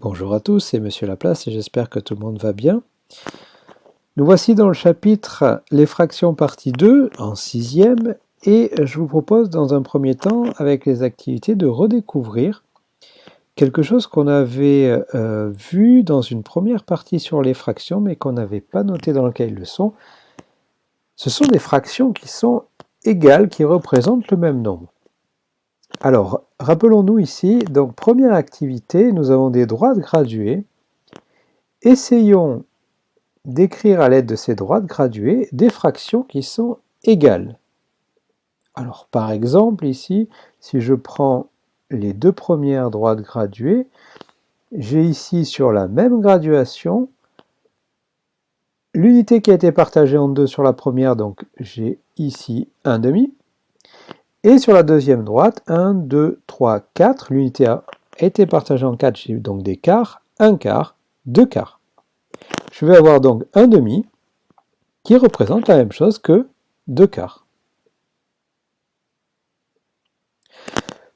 Bonjour à tous, c'est Monsieur Laplace et j'espère que tout le monde va bien. Nous voici dans le chapitre Les fractions partie 2 en sixième et je vous propose dans un premier temps avec les activités de redécouvrir quelque chose qu'on avait vu dans une première partie sur les fractions mais qu'on n'avait pas noté dans le cahier de leçon. Ce sont des fractions qui sont égales, qui représentent le même nombre. Alors, rappelons-nous ici, donc première activité, nous avons des droites graduées. Essayons d'écrire à l'aide de ces droites graduées des fractions qui sont égales. Alors par exemple ici, si je prends les deux premières droites graduées, j'ai ici sur la même graduation l'unité qui a été partagée en deux sur la première, donc j'ai ici 1 demi, et sur la deuxième droite, 1, 2, 3, 4, l'unité a été partagée en 4, j'ai donc des quarts, 1 quart, 2 quarts. Je vais avoir donc 1 demi, qui représente la même chose que 2 quarts.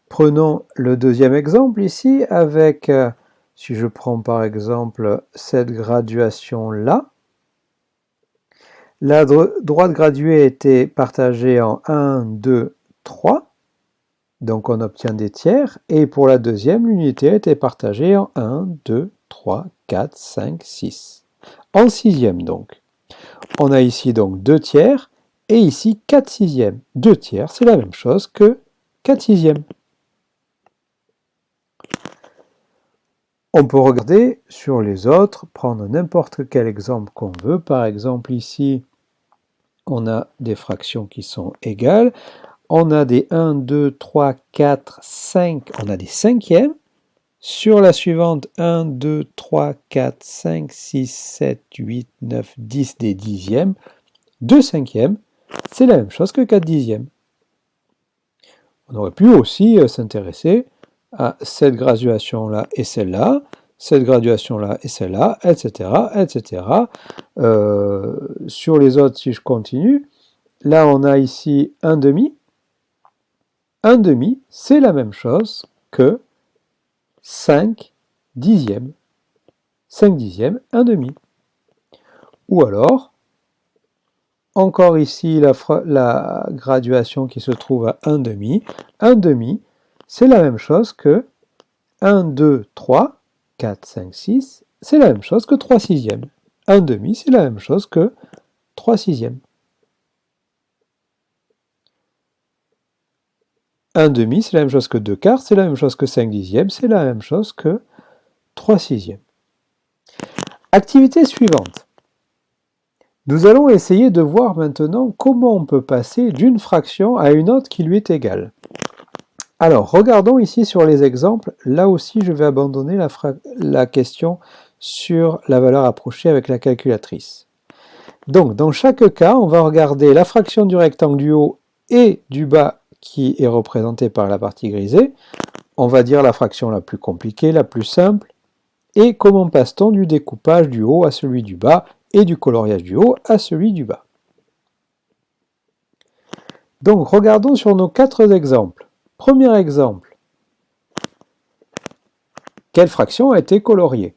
Prenons le deuxième exemple ici avec, si je prends par exemple cette graduation-là, la droite graduée a été partagée en 1, 2, 3, donc on obtient des tiers, et pour la deuxième, l'unité a été partagée en 1, 2, 3, 4, 5, 6. En sixième donc. On a ici donc 2 tiers, et ici 4 sixièmes. 2 tiers, c'est la même chose que 4 sixièmes. On peut regarder sur les autres, prendre n'importe quel exemple qu'on veut. Par exemple, ici, on a des fractions qui sont égales. On a des 1, 2, 3, 4, 5. On a des cinquièmes. Sur la suivante, 1, 2, 3, 4, 5, 6, 7, 8, 9, 10 des dixièmes. 2 cinquièmes, c'est la même chose que 4 dixièmes. On aurait pu aussi s'intéresser à cette graduation-là et celle-là, cette graduation-là et celle-là, etc., etc. Sur les autres, si je continue, là on a ici 1 demi. 1 demi, c'est la même chose que 5 dixièmes. 5 dixièmes, 1 demi. Ou alors, encore ici la graduation qui se trouve à 1 demi. 1 demi, c'est la même chose que 1, 2, 3, 4, 5, 6, c'est la même chose que 3 sixièmes. 1 demi, c'est la même chose que 3 sixièmes. 1 demi, c'est la même chose que 2 quarts, c'est la même chose que 5 dixièmes, c'est la même chose que 3 sixièmes. Activité suivante. Nous allons essayer de voir maintenant comment on peut passer d'une fraction à une autre qui lui est égale. Alors, regardons ici sur les exemples. Là aussi, je vais abandonner la question sur la valeur approchée avec la calculatrice. Donc, dans chaque cas, on va regarder la fraction du rectangle du haut et du bas qui est représentée par la partie grisée. On va dire la fraction la plus compliquée, la plus simple. Et comment passe-t-on du découpage du haut à celui du bas et du coloriage du haut à celui du bas. Donc, regardons sur nos 4 exemples. Premier exemple. Quelle fraction a été coloriée?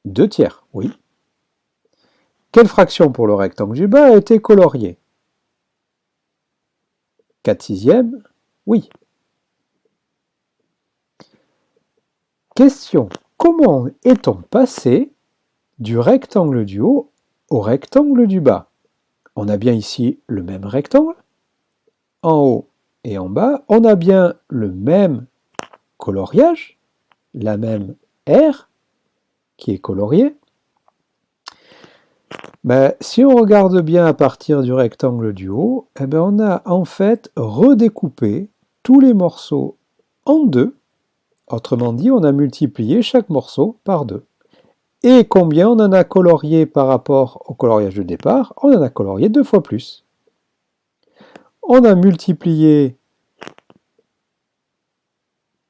2 tiers, oui. Quelle fraction pour le rectangle du bas a été coloriée? 4 sixièmes, oui. Question. Comment est-on passé du rectangle du haut au rectangle du bas? On a bien ici le même rectangle, en haut et en bas. On a bien le même coloriage, la même aire qui est coloriée. Ben, si on regarde bien à partir du rectangle du haut, eh ben on a en fait redécoupé tous les morceaux en deux. Autrement dit, on a multiplié chaque morceau par 2. Et combien on en a colorié par rapport au coloriage de départ? On en a colorié 2 fois plus. On a multiplié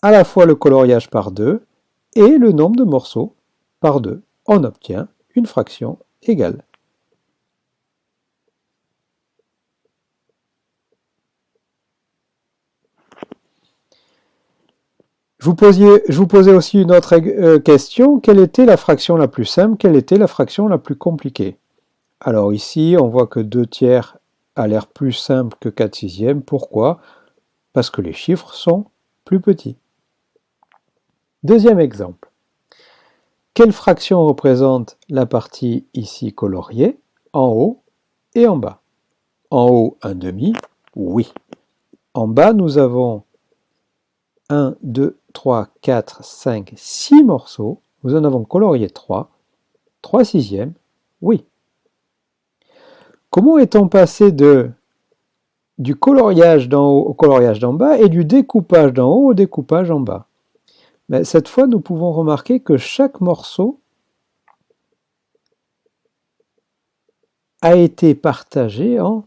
à la fois le coloriage par 2 et le nombre de morceaux par 2. On obtient une fraction égale. Je vous posais aussi une autre question. Quelle était la fraction la plus simple? Quelle était la fraction la plus compliquée? Alors ici, on voit que 2 tiers a l'air plus simple que 4 sixièmes. Pourquoi? Parce que les chiffres sont plus petits. Deuxième exemple. Quelle fraction représente la partie ici coloriée, en haut et en bas? En haut, un demi, oui. En bas, nous avons 1, 2, 3, 4, 5, 6 morceaux. Nous en avons colorié 3. 3 sixièmes, oui. Comment est-on passé du coloriage d'en haut au coloriage d'en bas et du découpage d'en haut au découpage en bas? Mais cette fois, nous pouvons remarquer que chaque morceau a été partagé en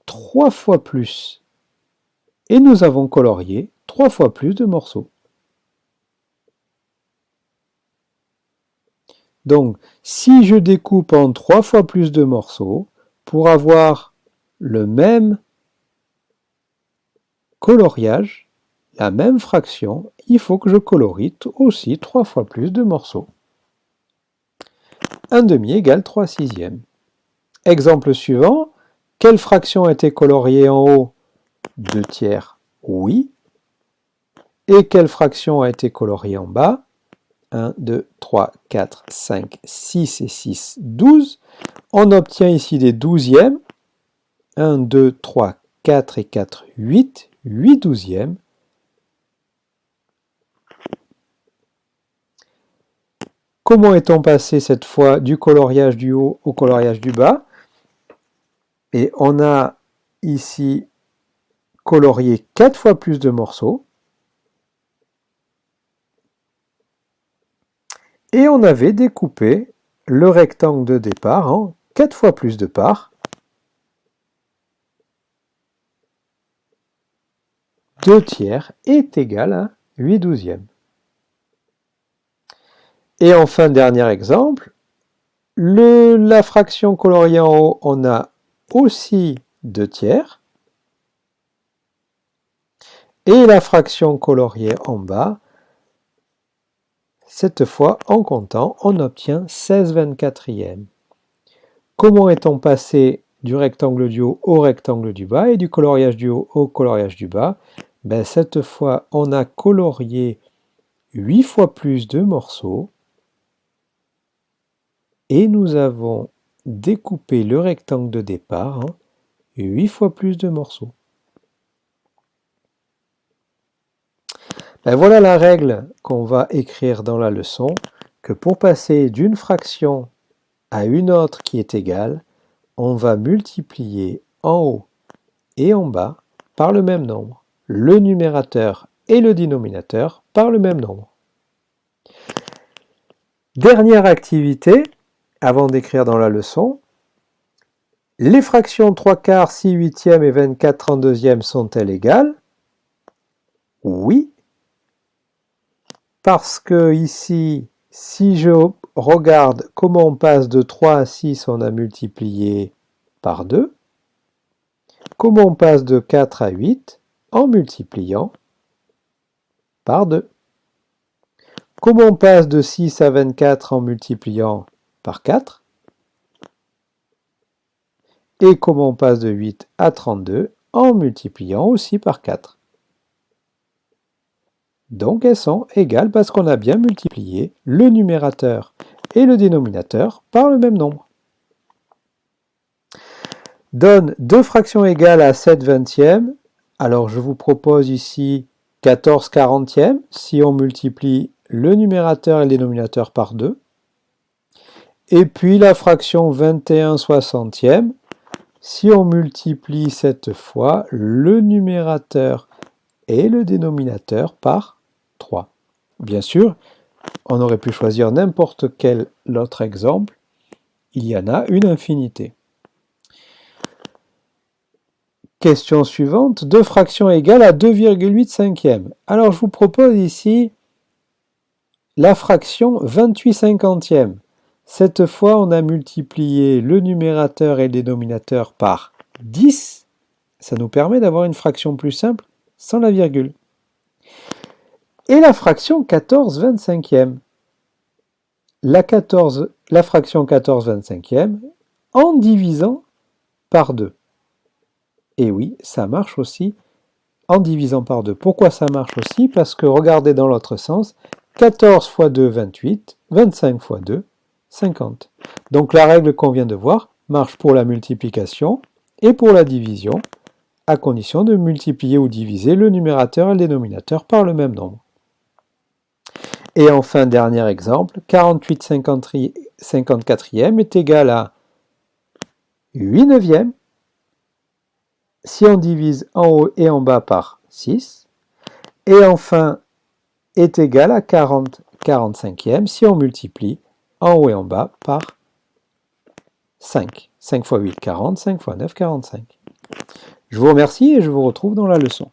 3 fois plus. Et nous avons colorié 3 fois plus de morceaux. Donc, si je découpe en 3 fois plus de morceaux, pour avoir le même coloriage, la même fraction, il faut que je colorie aussi 3 fois plus de morceaux. 1 demi égale 3 sixièmes. Exemple suivant, quelle fraction a été coloriée en haut? 2 tiers, oui. Et quelle fraction a été coloriée en bas? 1, 2, 3, 4, 5, 6 et 6, 12. On obtient ici des douzièmes. 1, 2, 3, 4 et 4, 8. 8 douzièmes. Comment est-on passé cette fois du coloriage du haut au coloriage du bas? Et on a ici colorié 4 fois plus de morceaux. Et on avait découpé le rectangle de départ en 4 fois plus de parts. 2 tiers est égal à 8 douzièmes. Et enfin, dernier exemple, la fraction coloriée en haut, on a aussi 2 tiers. Et la fraction coloriée en bas, cette fois, en comptant, on obtient 16/24. Comment est-on passé du rectangle du haut au rectangle du bas et du coloriage du haut au coloriage du bas? Cette fois, on a colorié 8 fois plus de morceaux et nous avons découpé le rectangle de départ en 8 fois plus de morceaux. Voilà la règle qu'on va écrire dans la leçon, que pour passer d'une fraction à une autre qui est égale, on va multiplier en haut et en bas par le même nombre, le numérateur et le dénominateur par le même nombre. Dernière activité, avant d'écrire dans la leçon, les fractions 3/4, 6 huitièmes et 24 32e sont-elles égales? Oui, parce que ici, si je regarde comment on passe de 3 à 6, on a multiplié par 2. Comment on passe de 4 à 8? En multipliant par 2. Comment on passe de 6 à 24 en multipliant par 4? Et comment on passe de 8 à 32 en multipliant aussi par 4? Donc elles sont égales parce qu'on a bien multiplié le numérateur et le dénominateur par le même nombre. Donne deux fractions égales à 7 vingtièmes. Alors je vous propose ici 14 quarantièmes si on multiplie le numérateur et le dénominateur par 2. Et puis la fraction 21 soixantièmes si on multiplie cette fois le numérateur et le dénominateur par 3. Bien sûr, on aurait pu choisir n'importe quel autre exemple. Il y en a une infinité. Question suivante, deux fractions égales à 2,8 cinquièmes. Alors je vous propose ici la fraction 28 cinquantièmes. Cette fois, on a multiplié le numérateur et le dénominateur par 10. Ça nous permet d'avoir une fraction plus simple sans la virgule. Et la fraction 14/25e. La fraction 14/25e en divisant par 2. Et oui, ça marche aussi en divisant par 2. Pourquoi ça marche aussi? Parce que regardez dans l'autre sens, 14 fois 2, 28, 25 fois 2, 50. Donc la règle qu'on vient de voir marche pour la multiplication et pour la division, à condition de multiplier ou diviser le numérateur et le dénominateur par le même nombre. Et enfin, dernier exemple, 48 54e est égal à 8 neuvièmes si on divise en haut et en bas par 6. Et enfin, est égal à 40 45e si on multiplie en haut et en bas par 5. 5 fois 8, 40, 5 fois 9, 45. Je vous remercie et je vous retrouve dans la leçon.